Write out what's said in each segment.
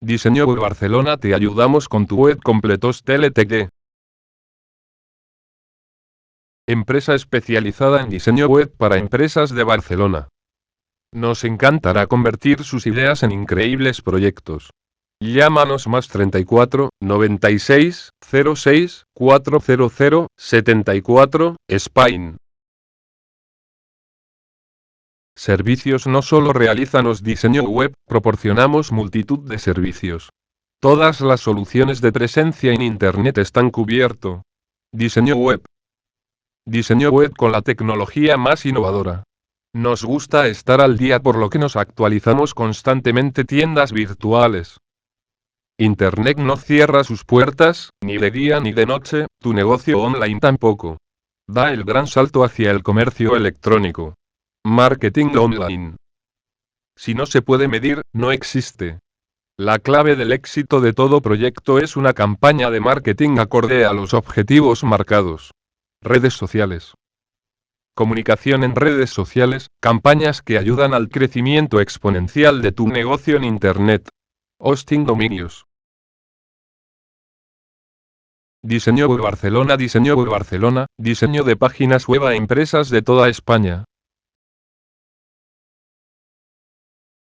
Diseño Web Barcelona, te ayudamos con tu web completos TLTD. Empresa especializada en diseño web para empresas de Barcelona. Nos encantará convertir sus ideas en increíbles proyectos. Llámanos más 34 96 06 400 74, Spain. Servicios. No solo realizamos diseño web, proporcionamos multitud de servicios. Todas las soluciones de presencia en Internet están cubierto. Diseño web. Diseño web con la tecnología más innovadora. Nos gusta estar al día, por lo que nos actualizamos constantemente. Tiendas virtuales. Internet no cierra sus puertas, ni de día ni de noche, tu negocio online tampoco. Da el gran salto hacia el comercio electrónico. Marketing online. Si no se puede medir, no existe. La clave del éxito de todo proyecto es una campaña de marketing acorde a los objetivos marcados. Redes sociales. Comunicación en redes sociales, campañas que ayudan al crecimiento exponencial de tu negocio en Internet. Hosting dominios. Diseño Web Barcelona. Diseño Web Barcelona, diseño de páginas web a empresas de toda España.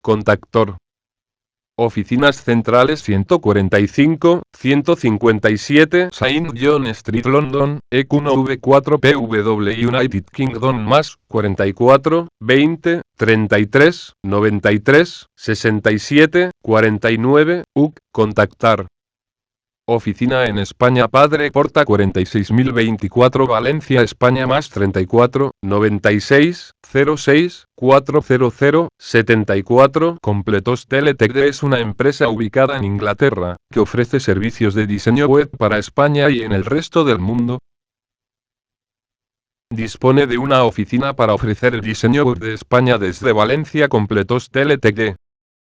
Contactor. Oficinas centrales 145, 157 Saint John Street, London, EQ9V4 PW, United Kingdom, más 44 20 33 93 67 49 UK. Contactar. Oficina en España, Padre Porta 46024, Valencia, España, más 34 96 06 400 74. Completos TLTD es una empresa ubicada en Inglaterra, que ofrece servicios de diseño web para España y en el resto del mundo. Dispone de una oficina para ofrecer el diseño web de España desde Valencia. Completos TLTD.